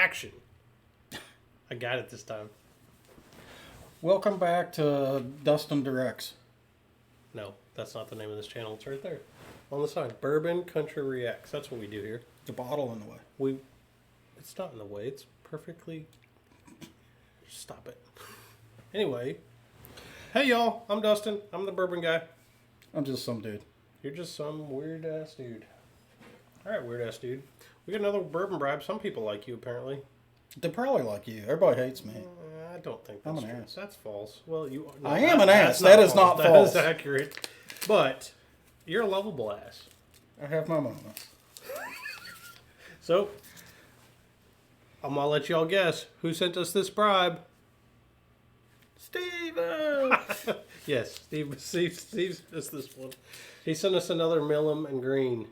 action. I got it this time. Welcome back to Dustin Directs. No, that's not the name of this channel. It's right there on the side. Bourbon Country Reacts. That's what we do here. The bottle in the way. It's not in the way. It's perfectly... Stop it. Anyway. Hey, y'all. I'm Dustin. I'm the bourbon guy. I'm just some dude. You're just some weird-ass dude. All right, weird-ass dude. We got another bourbon bribe. Some people like you, apparently. They probably like you. Everybody hates me. I don't think I'm that's an true. ass. That's false. Well, you. No, I am an ass. That is not false. That is accurate. But you're a lovable ass. I have my moments. So I'm gonna let y'all guess who sent us this bribe. Steven! Yes, Steve sent us this one. He sent us another Milam and Greene.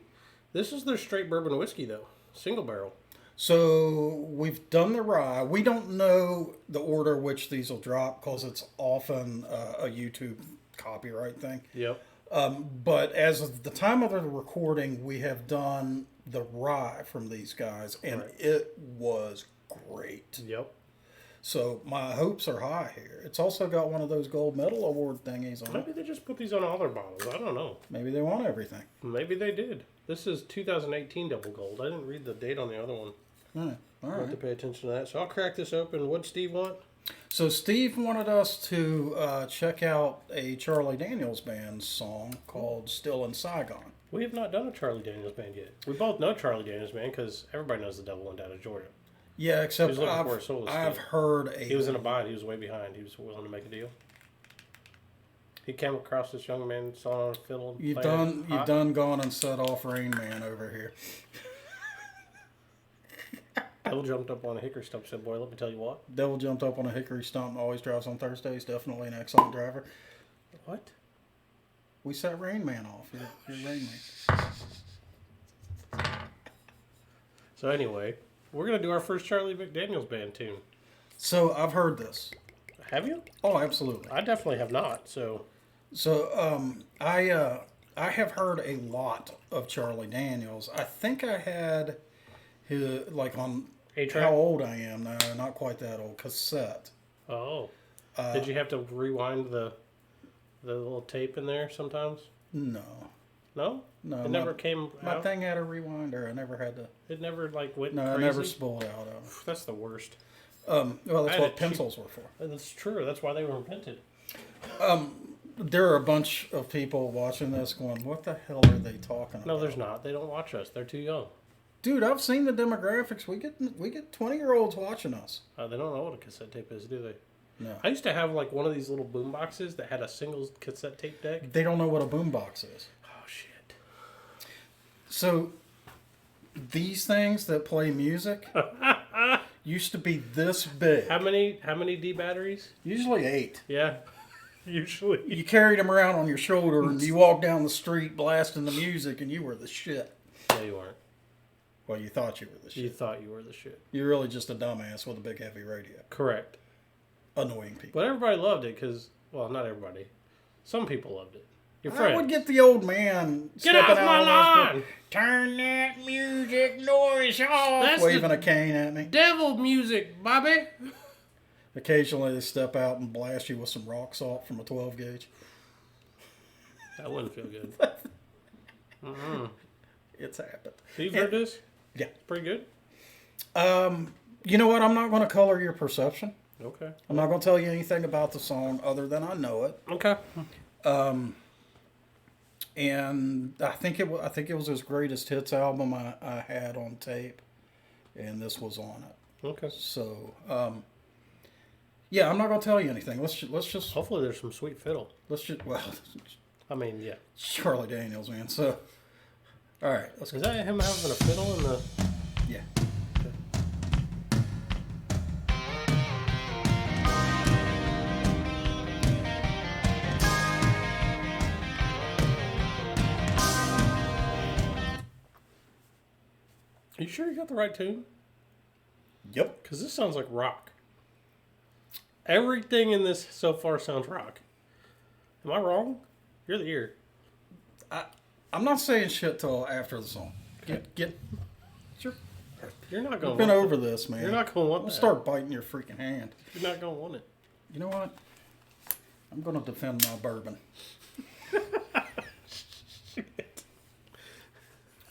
This is their straight bourbon whiskey, though. Single barrel. So we've done the rye. We don't know the order which these will drop because it's often a YouTube copyright thing. Yep. But as of the time of the recording, we have done the rye from these guys, and It was great. Yep. So my hopes are high here. It's also got one of those gold medal award thingies on Maybe it. they just put these on all their bottles. I don't know. Maybe they want everything. Maybe they did. This is 2018 double gold. I didn't read the date on the other one. All I have to right. pay attention to that. So I'll crack this open. What'd Steve want? So Steve wanted us to check out a Charlie Daniels Band song called "Still in Saigon." We have not done a Charlie Daniels Band yet. We both know Charlie Daniels Band because everybody knows the devil went down to Georgia. Yeah, except He was looking for a solo I've skit. heard a. He was in a bind. He was way behind. He was willing to make a deal. He came across this young man sawing on a fiddle. You've playing done gone and set off Rain Man over here. Devil jumped up on a hickory stump and said, "Boy, let me tell you what." Devil jumped up on a hickory stump and always drives on Thursdays. Definitely an excellent driver. What? We set Rain Man off. You're Rain Man. So anyway, we're gonna do our first Charlie McDaniels Band tune. So I've heard this. Have you? Oh, absolutely. I definitely have not. So I have heard a lot of Charlie Daniels. I think I had his on A-track? how old I am now. Not quite that old. Cassette. Oh. Did you have to rewind the little tape in there sometimes? No. No? No. It never came My out? thing had a rewinder. I never had to. It never went No, crazy? I never spooled out of it. That's the worst. Well, I that's had what a pencils were for. That's true. That's why they were invented. There are a bunch of people watching this going, "What the hell are they talking about?" No, there's not. They don't watch us. They're too young. Dude, I've seen the demographics. We get 20-year-olds watching us. They don't know what a cassette tape is, do they? No. I used to have one of these little boom boxes that had a single cassette tape deck. They don't know what a boombox is. Oh, shit. So, these things that play music used to be this big. How many D batteries? Usually 8. Yeah. Usually. You carried them around on your shoulder and you walked down the street blasting the music and you were the shit. No, you weren't. Well, you thought you were the shit. You thought you were the shit. You're really just a dumbass with a big heavy radio. Correct. Annoying people. But everybody loved it because, well, not everybody. Some people loved it. Your I friends. would get the old man Get stepping off out my on lawn! those- Turn that music noise off! That's waving the- a cane at me. Devil music, Bobby! Occasionally they step out and blast you with some rock salt from a 12 gauge. That wouldn't feel good. It's happened. So you've heard this? Yeah. Pretty good? You know what? I'm not going to color your perception. Okay. I'm not going to tell you anything about the song other than I know it. Okay. And I think it was his greatest hits album I had on tape, and this was on it. Okay. So, yeah, I'm not going to tell you anything. Let's just Hopefully there's some sweet fiddle. well, I mean, yeah. Charlie Daniels, man. So, all right, let's go. Is that him having a fiddle in the... Yeah. Are you sure you got the right tune? Yep. Because this sounds like rock. Everything in this so far sounds rock. Am I wrong? You're the ear. I'm not saying shit till after the song. Okay. Get sure. You're not going. We've been over this, man. You're not going to want I'll that. start biting your freaking hand. You're not going to want it. You know what? I'm going to defend my bourbon.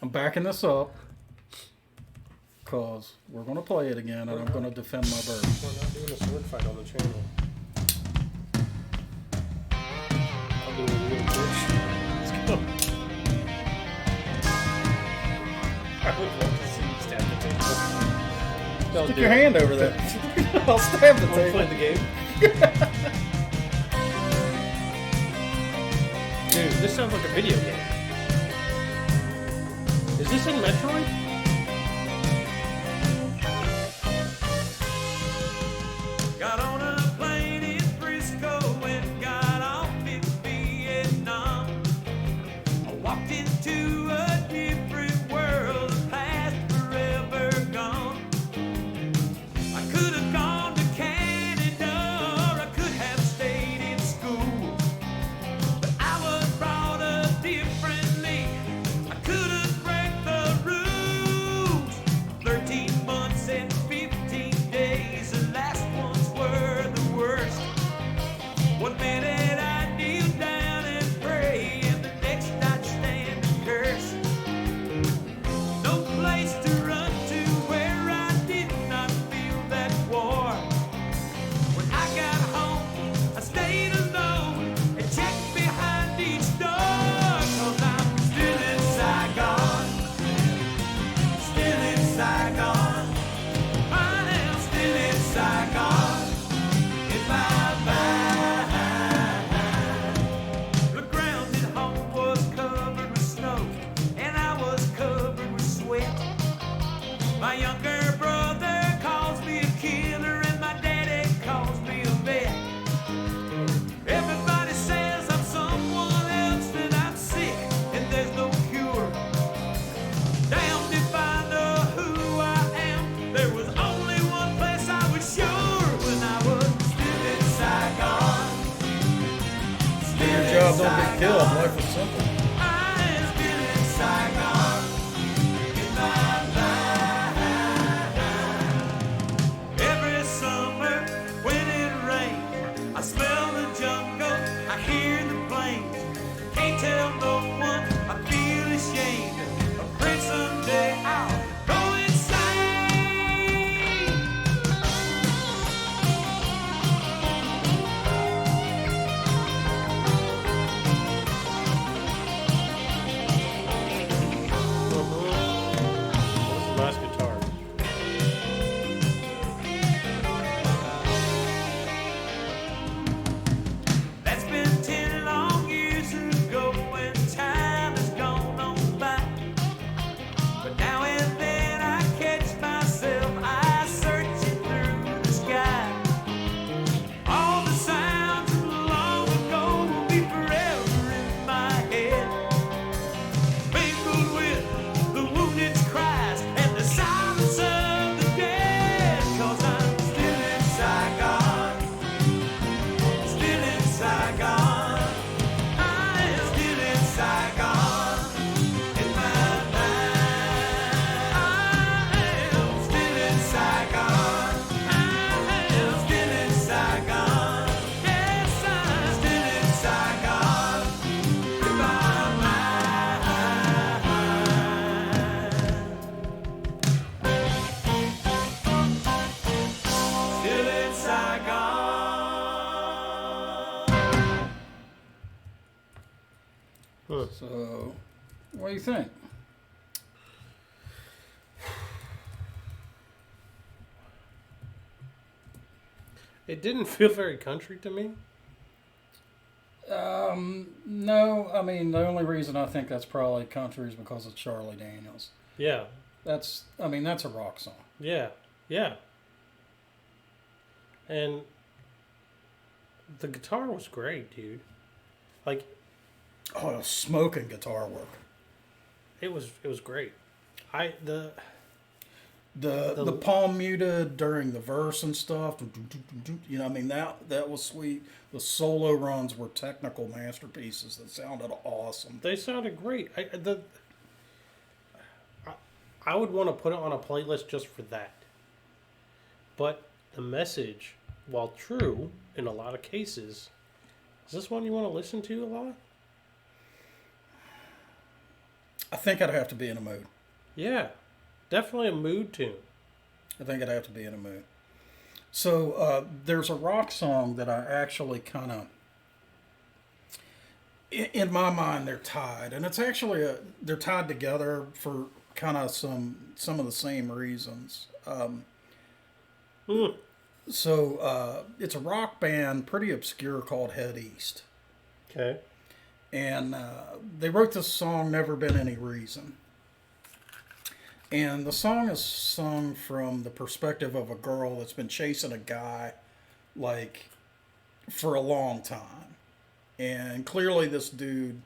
I'm backing this up because we're going to play it again, and I'm going to defend my bourbon. We're not doing a sword fight on the channel. I'll do a real push. Let's go. I would love to see you stab the table. Don't Stick do your it. hand over there. I'll stab the Want to table. play the game? Dude, this sounds like a video game. Is this in Metroid? Got on a plane in Frisco and got off in Vietnam. I walked into a different world, the past forever gone. I could have gone to Canada or I could have stayed in school. But I was brought up differently. I could have cracked the rules. 13 months and 15 days, the last ones were the worst. 1 minute I kneel down and pray, and the next I'd stand and curse. No place to run to where I did not feel that war. When I got home, I stayed alone and checked behind each door. 'Cause I'm still in Saigon. Still in Saigon. I am still in Saigon. In my mind. The ground at home was covered with snow, and I was covered with sweat. My younger brother calls me a killer, and my daddy calls me a vet. Everybody says I'm someone else, that I'm sick, and there's no cure. Damned if I know who I am. There was only one place I was sure, when I was still in Saigon. Do your job, don't get killed. Life is simple. I am still in Saigon. In my mind. Every summer when it rains, I smell the jungle, I hear the planes. Can't tell no one, I feel ashamed. I pray someday I'll go insane. What's the last guitar? That's been 10 long years ago, and time has gone on by. But now and then I catch myself, I searching through the sky. All the sounds of long ago will be forever in my head, mingled with the wounded's cries and the silence of the dead. 'Cause I'm still in Saigon. Still in Saigon. I am still in Saigon. In my mind. I am still in Saigon. I am still in Saigon. Yes, I'm still in Saigon. In my mind. Still in Saigon. So, what do you think? It didn't feel very country to me. No, I mean, the only reason I think that's probably country is because of Charlie Daniels. Yeah, That's a rock song. yeah, yeah. And the guitar was great, dude. Like, Oh, smoking guitar work. it was great. The palm muted during the verse and stuff. You know, I mean, that was sweet. The solo runs were technical masterpieces that sounded awesome. They sounded great. I would want to put it on a playlist just for that. But the message, while true in a lot of cases, is this one you want to listen to a lot? I think I'd have to be in a mood. Yeah, definitely a mood tune. I think I'd have to be in a mood. So there's a rock song that I actually kind of, in my mind, they're tied, and it's actually they're tied together for kind of some of the same reasons. So it's a rock band, pretty obscure, called Head East. Okay. And they wrote this song, Never Been Any Reason. And the song is sung from the perspective of a girl that's been chasing a guy, like, for a long time. And clearly this dude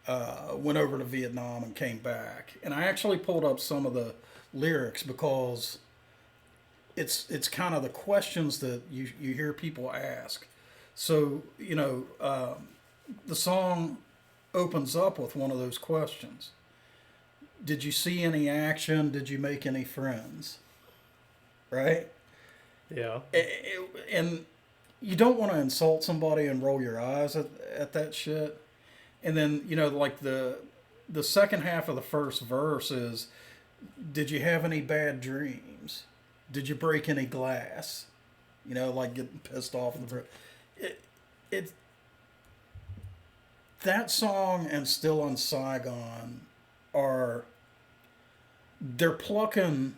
went over to Vietnam and came back. And I actually pulled up some of the lyrics because it's kind of the questions that you hear people ask. So, the song opens up with one of those questions. Did you see any action? Did you make any friends? Right? Yeah. And you don't want to insult somebody and roll your eyes at that shit. And then, like the second half of the first verse is, did you have any bad dreams? Did you break any glass? Like getting pissed off. That song and Still in Saigon they're plucking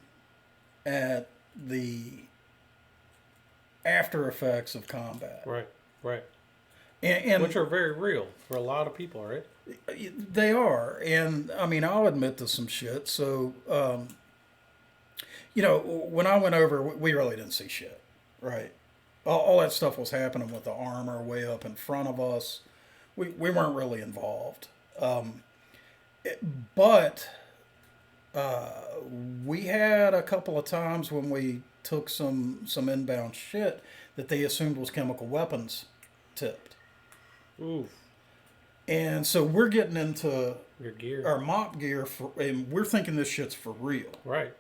at the after effects of combat. Right. And which are very real for a lot of people, right? They are. And, I mean, I'll admit to some shit. So, when I went over, we really didn't see shit, right? All that stuff was happening with the armor way up in front of us. We weren't really involved. But we had a couple of times when we took some inbound shit that they assumed was chemical weapons tipped. Ooh. And so we're getting into Your gear. our mop gear, and we're thinking this shit's for real. Right.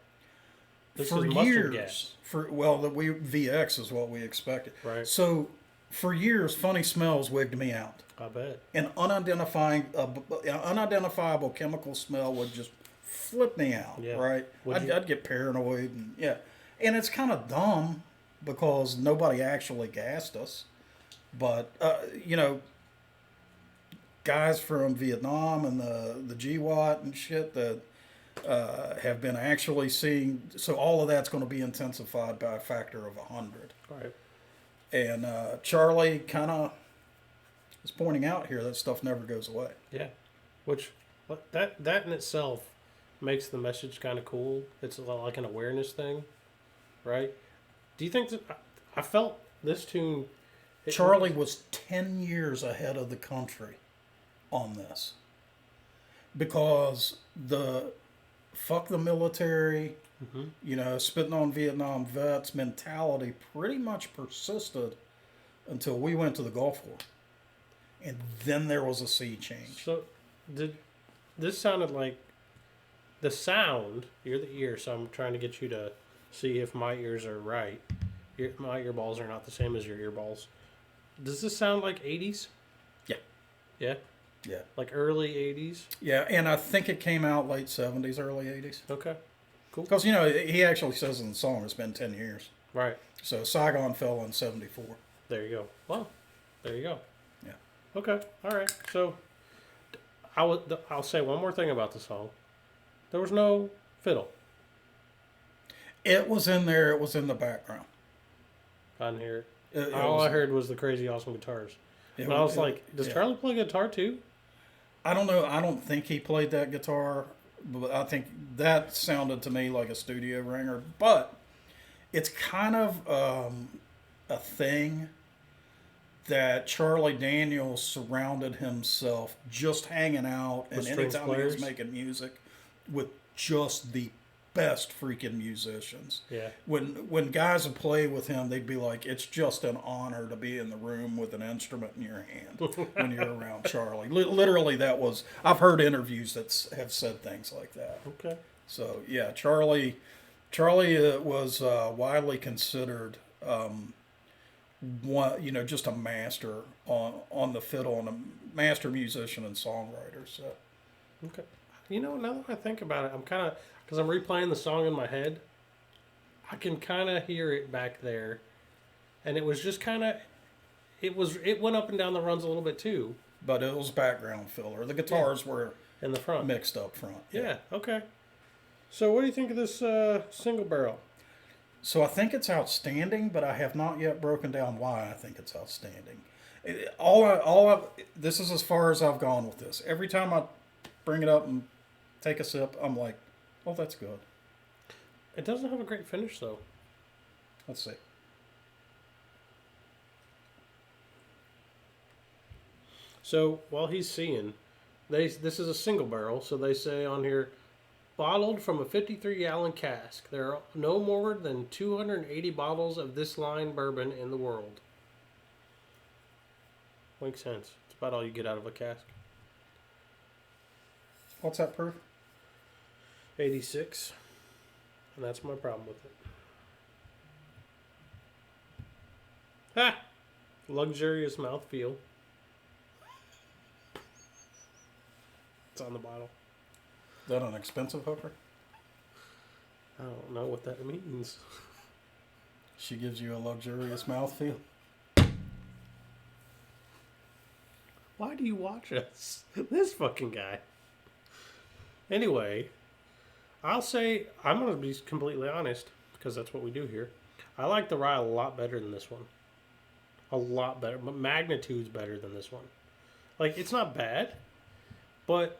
This For is mustard years, gas. VX is what we expected. Right. So for years, Funny Smells wigged me out. I bet. An unidentifiable chemical smell would just flip me out, Yeah. right? I'd get paranoid, and it's kind of dumb because nobody actually gassed us, but guys from Vietnam and the GWAT and shit that have been actually seeing, so all of that's going to be intensified by a factor of 100. Right. And Charlie kind of is pointing out here that stuff never goes away. Yeah. Which, that in itself makes the message kind of cool. It's like an awareness thing, right? Do you think that, I felt this tune... Charlie was 10 years ahead of the country on this. Because the fuck the military, spitting on Vietnam vets mentality pretty much persisted until we went to the Gulf War. And then there was a sea change. So, this sounded like the sound, you're the ear, so I'm trying to get you to see if my ears are right. My earballs are not the same as your earballs. Does this sound like 80s? Yeah. Yeah? Yeah. Like early 80s? Yeah, and I think it came out late 70s, early 80s. Okay. Cool. Because, he actually says in the song it's been 10 years. Right. So Saigon fell in 74. There you go. Well, there you go. Yeah. Okay. All right. So, I'll say one more thing about the song. There was no fiddle. It was in there. It was in the background. I didn't hear it. It All was- I heard was the crazy awesome guitars. it And I was it- like, does yeah. Charlie play guitar too? I don't know. I don't think he played that guitar, but I think that sounded to me like a studio ringer. But it's kind of a thing that Charlie Daniels surrounded himself just hanging out, and With string anytime he was players? making music, with just the best freaking musicians. Yeah. When guys would play with him, they'd be like, it's just an honor to be in the room with an instrument in your hand when you're around Charlie. Literally, that was, I've heard interviews that have said things like that. Okay. So yeah, Charlie was widely considered one, just a master on the fiddle and a master musician and songwriter. So Okay. Now that I think about it, I'm kind of because I'm replaying the song in my head. I can kind of hear it back there, and it was just kind of it went up and down the runs a little bit too but it was background filler. The guitars were in the front. mixed up front. Yeah. Okay. So what do you think of this single barrel? So I think it's outstanding, but I have not yet broken down why I think it's outstanding. This is as far as I've gone with this. Every time I bring it up and take a sip, I'm like, oh, that's good. It doesn't have a great finish though. Let's see. So while he's seeing, this is a single barrel, so they say on here, bottled from a 53-gallon cask. There are no more than 280 bottles of this line bourbon in the world. Makes sense. It's about all you get out of a cask. What's that proof? 86. And that's my problem with it. Ha! Luxurious mouthfeel. It's on the bottle. Is that an expensive hooker? I don't know what that means. She gives you a luxurious mouthfeel. Why do you watch us? This fucking guy. Anyway, I'll say, I'm going to be completely honest, because that's what we do here. I like the rye a lot better than this one. A lot better. But magnitude's better than this one. Like, it's not bad, but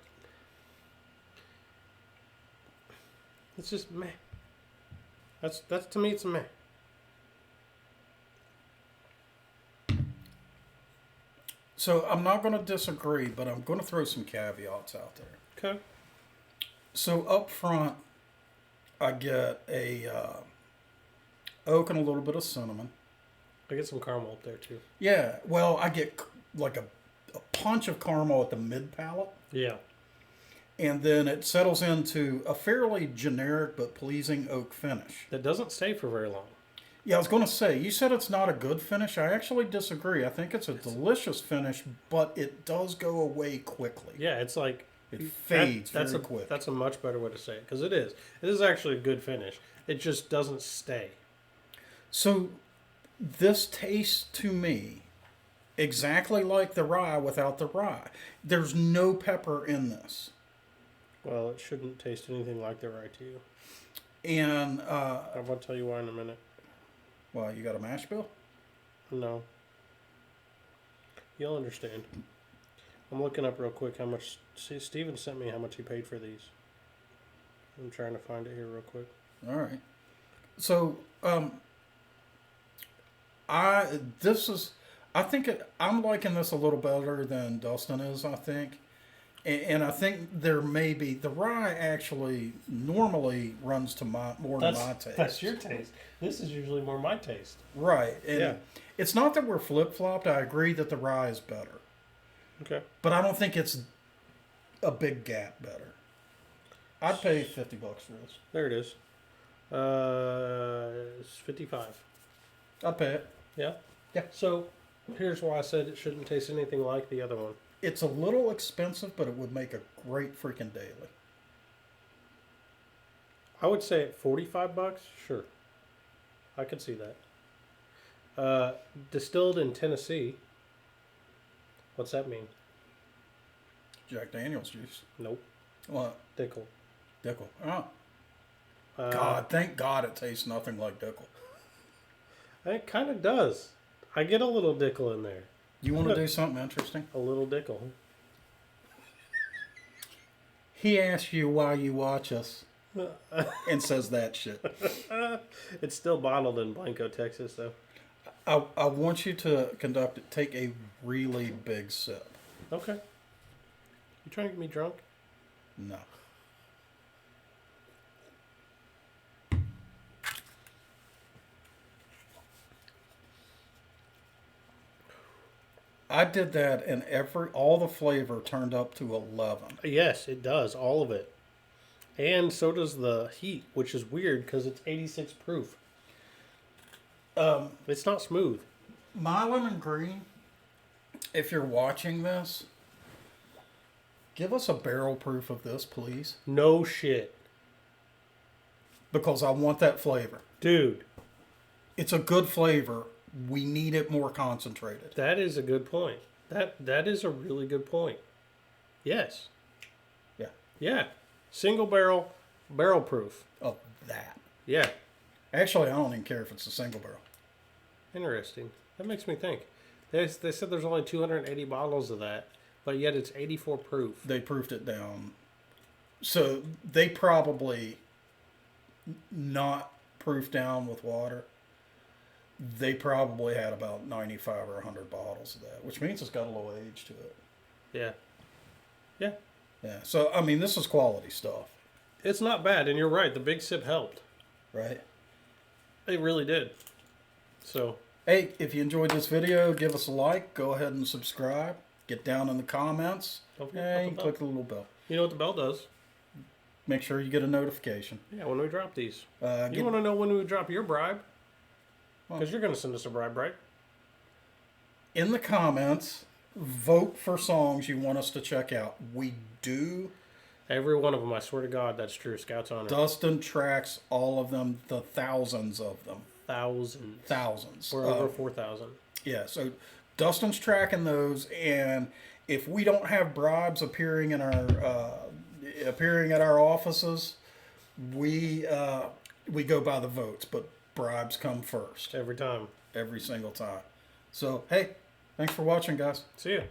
it's just meh. That's to me, it's meh. So I'm not going to disagree, but I'm going to throw some caveats out there. Okay. So up front, I get a oak and a little bit of cinnamon. I get some caramel up there, too. Yeah, well, I get like a punch of caramel at the mid palate. Yeah. And then it settles into a fairly generic but pleasing oak finish. That doesn't stay for very long. Yeah, I was going to say, you said it's not a good finish. I actually disagree. I think it's a delicious finish, but it does go away quickly. Yeah, it's like... It fades very quick. That's a much better way to say it, because it is. It is actually a good finish. It just doesn't stay. So this tastes to me exactly like the rye without the rye. There's no pepper in this. Well, it shouldn't taste anything like the rye to you. And, I'm going to tell you why in a minute. well, you got a mash bill? No. You'll understand. I'm looking up real quick how much... See, Steven sent me how much he paid for these. I'm trying to find it here real quick. All right. So, I'm liking this a little better than Dustin is, I think. And I think there may be, the rye actually normally runs to more to my taste. That's your taste. This is usually more my taste. Right. And Yeah. it's not that we're flip-flopped. I agree that the rye is better. Okay. But I don't think it's a big gap better. I'd pay $50 for this. There it is. It's 55. I'd pay it. Yeah? Yeah. So, here's why I said it shouldn't taste anything like the other one. It's a little expensive, but it would make a great freaking daily. I would say at $45, sure. I could see that. Distilled in Tennessee. What's that mean? Jack Daniel's juice. Nope. What? Dickel. Dickel. Oh. Uh, God, thank God it tastes nothing like Dickel. It kind of does. I get a little Dickel in there. You want to do something interesting? A little Dickel. He asks you why you watch us and says that shit. It's still bottled in Blanco, Texas, though. I want you to take a really big sip. Okay. You trying to get me drunk? No. I did that and all the flavor turned up to 11. Yes, it does. All of it. And so does the heat, which is weird because it's 86 proof. It's not smooth. Milam and Greene, if you're watching this, give us a barrel proof of this, please. No shit. Because I want that flavor. Dude, It's a good flavor. We need it more concentrated. that is a good point. That is a really good point. Yes. Yeah. Yeah. Single barrel proof. Of that. Yeah. Actually, I don't even care if it's a single barrel. Interesting. That makes me think. They said there's only 280 bottles of that, but yet it's 84 proof. They proofed it down. So they probably not proof down with water. They probably had about 95 or 100 bottles of that, which means it's got a little age to it. Yeah. Yeah. Yeah. So, I mean, this is quality stuff, It's not bad, and you're right. The big sip helped. right? It really did. So, Hey, if you enjoyed this video, give us a like. Go ahead and subscribe. Get down in the comments. Don't forget And about the click the little bell. you know what the bell does? Make sure you get a notification. Yeah, when we drop these. Get- You want to know when we drop your bribe? Well- Because you're going to send us a bribe, right? in the comments, vote for songs you want us to check out. We do. Every one of them, I swear to God, that's true. Scouts on it. Dustin tracks all of them, the thousands of them. Thousands. Thousands. We're over 4,000. Yeah, so Dustin's tracking those, and if we don't have bribes appearing in our appearing at our offices, we go by the votes, but bribes come first Every time. every single time. So hey, thanks for watching, guys. See ya.